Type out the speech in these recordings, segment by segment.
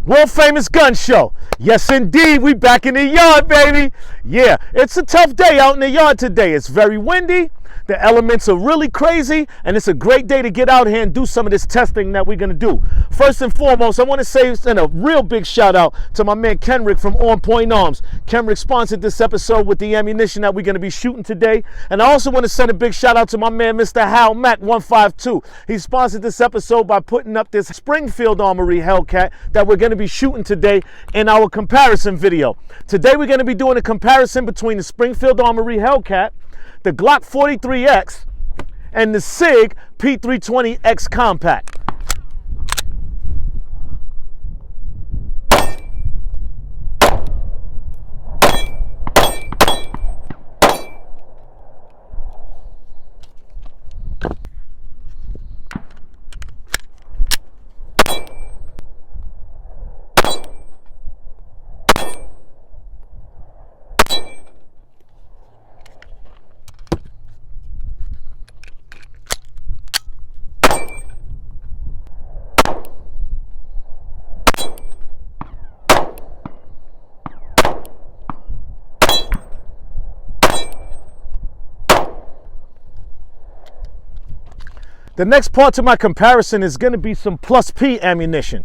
World famous gun show. Yes, indeed. We back in the yard, baby. Yeah, it's a tough day out in the yard today. It's very windy. The elements are really crazy, and it's a great day to get out here and do some of this testing that we're going to do. First and foremost, I want to send a real big shout out to my man Kenrick from On Point Arms. Kenrick sponsored this episode with the ammunition that we're going to be shooting today. And I also want to send a big shout out to my man Mr. Hal Mac 152. He sponsored this episode by putting up this Springfield Armory Hellcat that we're going to be shooting today in our comparison video. Today we're going to be doing a comparison between the Springfield Armory Hellcat, the Glock 43X, and the Sig p320X Compact. The next part to my comparison is going to be some plus P ammunition.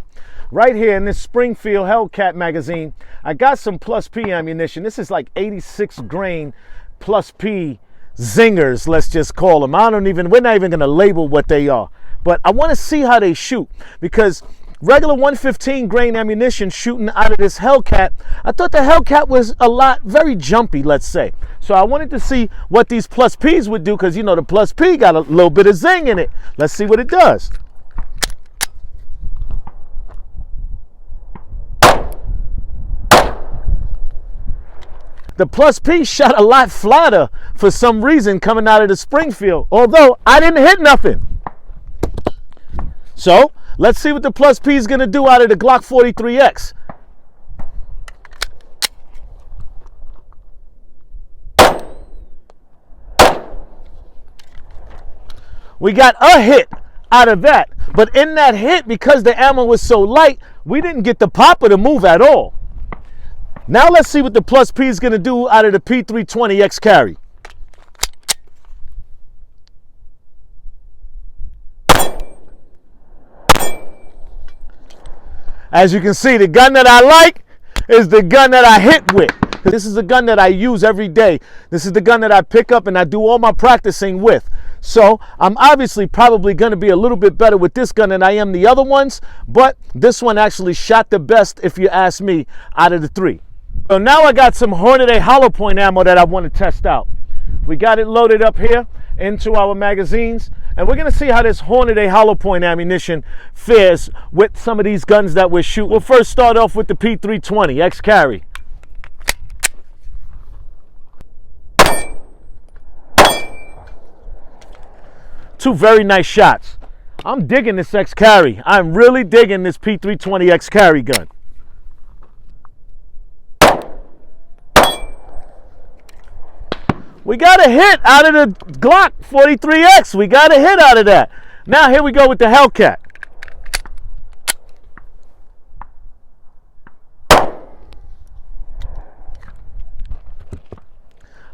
Right here in this Springfield Hellcat magazine, I got some plus P ammunition. This is like 86 grain plus P zingers, let's just call them. We're not even going to label what they are. But I want to see how they shoot, because regular 115 grain ammunition shooting out of this Hellcat, I thought the Hellcat was very jumpy, let's say. So I wanted to see what these plus Ps would do, because you know the plus P got a little bit of zing in it. Let's see what it does. The plus P shot a lot flatter for some reason coming out of the Springfield, although I didn't hit nothing. So let's see what the plus P is going to do out of the Glock 43X. We got a hit out of that, but in that hit, because the ammo was so light, we didn't get the popper to move at all. Now let's see what the plus P is going to do out of the p320X carry. As you can see, the gun that I like is the gun that I hit with. This is the gun that I use every day. This is the gun that I pick up and I do all my practicing with. So I'm obviously probably going to be a little bit better with this gun than I am the other ones, but this one actually shot the best, if you ask me, out of the three. So now I got some Hornady hollow point ammo that I want to test out. We got it loaded up here into our magazines, and we're going to see how this Hornady hollow point ammunition fares with some of these guns that we're shooting. We'll first start off with the p320 X carry. Two very nice shots. I'm digging this X carry. I'm really digging this p320 X carry gun. We got a hit out of the Glock 43X. We got a hit out of that. Now here we go with the Hellcat.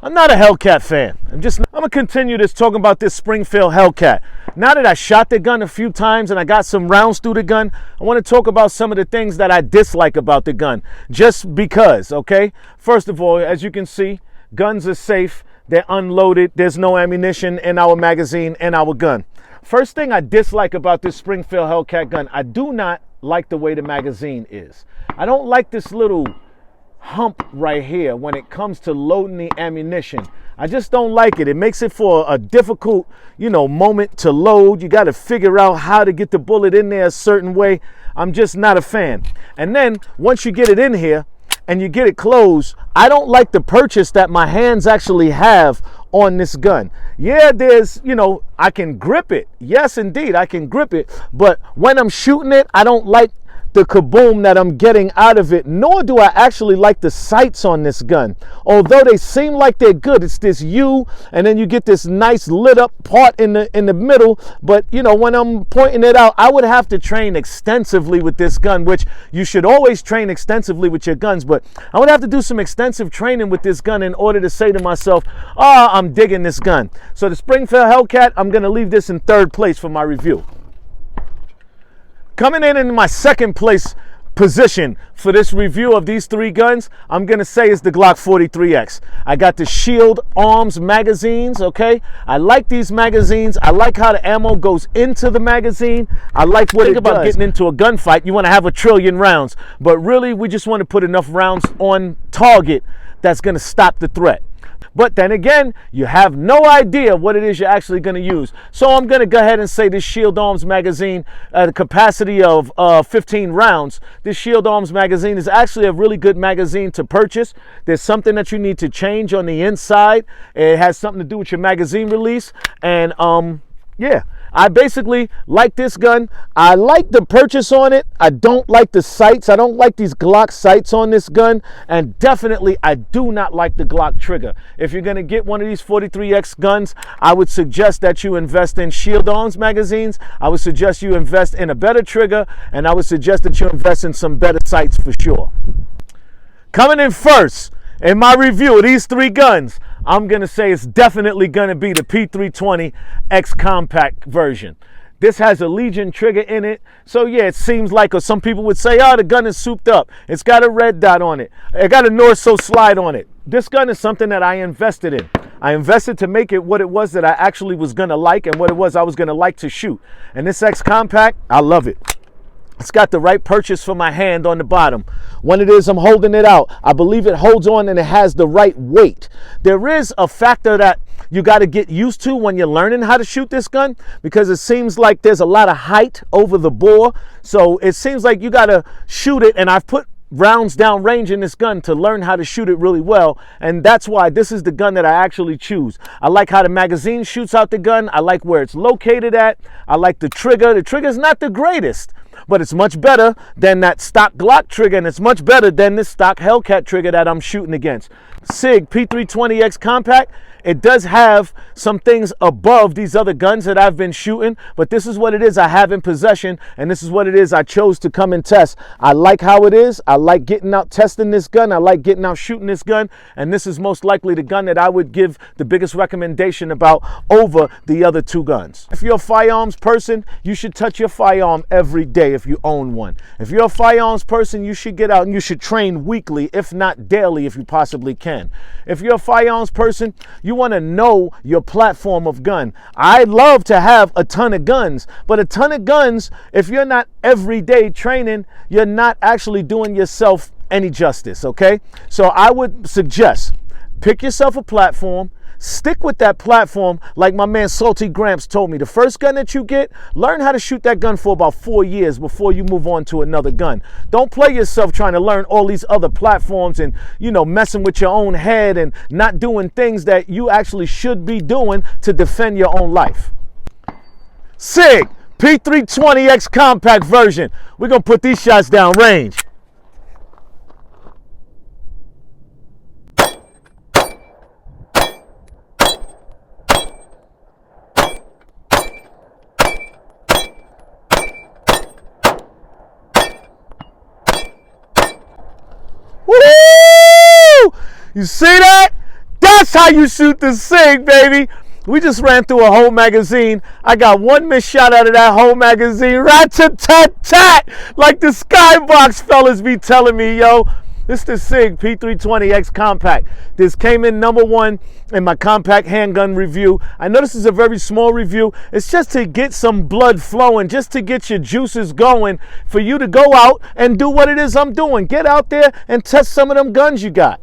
I'm not a Hellcat fan. I'm gonna continue this talking about this Springfield Hellcat. Now that I shot the gun a few times and I got some rounds through the gun, I want to talk about some of the things that I dislike about the gun. Just because, okay? First of all, as you can see, guns are safe. They're unloaded. There's no ammunition in our magazine and our gun. First thing I dislike about this Springfield Hellcat gun, I do not like the way the magazine is. I don't like this little hump right here when it comes to loading the ammunition. I just don't like it. It makes it for a difficult, moment to load. You got to figure out how to get the bullet in there a certain way. I'm just not a fan. And then once you get it in here and you get it closed, I don't like the purchase that my hands actually have on this gun. Yeah, there's, I can grip it. Yes, indeed, I can grip it. But when I'm shooting it, I don't like the kaboom that I'm getting out of it, nor do I actually like the sights on this gun. Although they seem like they're good, it's this U, and then you get this nice lit up part in the middle. But you know, when I'm pointing it out, I would have to train extensively with this gun, which you should always train extensively with your guns, but I would have to do some extensive training with this gun in order to say to myself, oh, I'm digging this gun. So the Springfield Hellcat, I'm gonna leave this in third place for my review. Coming in my second place position for this review of these three guns, I'm gonna say is the Glock 43X. I got the Shield Arms magazines, okay? I like these magazines. I like how the ammo goes into the magazine. I like what it does. Think about getting into a gunfight. You wanna have 1 trillion rounds, but really we just wanna put enough rounds on target that's gonna stop the threat. But then again, you have no idea what it is you're actually going to use. So I'm going to go ahead and say this Shield Arms magazine at a capacity of 15 rounds. This Shield Arms magazine is actually a really good magazine to purchase. There's something that you need to change on the inside. It has something to do with your magazine release. And yeah, I basically like this gun. I like the purchase on it. I don't like the sights. I don't like these Glock sights on this gun. And definitely, I do not like the Glock trigger. If you're going to get one of these 43X guns, I would suggest that you invest in Shield Arms magazines. I would suggest you invest in a better trigger. And I would suggest that you invest in some better sights for sure. Coming in first in my review of these three guns, I'm going to say it's definitely going to be the p320 X compact version. This has a Legion trigger in it. So yeah, it seems like, or some people would say, oh, the gun is souped up. It's got a red dot on it. It got a North-So slide on it. This gun is something that I invested in. I invested to make it what it was that I actually was going to like and what it was I was going to like to shoot. And this X compact, I love it. It's got the right purchase for my hand on the bottom. When it is I'm holding it out, I believe it holds on and it has the right weight. There is a factor that you got to get used to when you're learning how to shoot this gun, because it seems like there's a lot of height over the bore. So it seems like you got to shoot it, and I've put rounds down range in this gun to learn how to shoot it really well, and that's why this is the gun that I actually choose. I like how the magazine shoots out the gun. I like where it's located at. I like the trigger. The trigger's not the greatest, but it's much better than that stock Glock trigger, and it's much better than this stock Hellcat trigger that I'm shooting against. Sig p320X compact. It does have some things above these other guns that I've been shooting, but this is what it is I have in possession, and this is what it is I chose to come and test. I like how it is. I like getting out testing this gun. I like getting out shooting this gun, and this is most likely the gun that I would give the biggest recommendation about over the other two guns. If you're a firearms person, you should touch your firearm every day if you own one. If you're a firearms person, you should get out and you should train weekly, if not daily, if you possibly can. If you're a firearms person, you want to know your platform of gun. I'd love to have a ton of guns, but a ton of guns, if you're not everyday training, you're not actually doing yourself any justice, okay? So I would suggest pick yourself a platform. Stick with that platform like my man Salty Gramps told me. The first gun that you get, learn how to shoot that gun for about 4 years before you move on to another gun. Don't play yourself trying to learn all these other platforms and, you know, messing with your own head and not doing things that you actually should be doing to defend your own life. Sig p320X compact version. We're going to put these shots down range. Woo! You see that? That's how you shoot the Sig, baby. We just ran through a whole magazine. I got one missed shot out of that whole magazine. Rat-tat-tat-tat! Like the Skybox fellas be telling me, yo. This is the Sig p320X compact. This came in #1 in my compact handgun review. I know this is a very small review. It's just to get some blood flowing, just to get your juices going, for you to go out and do what it is I'm doing. Get out there and test some of them guns you got.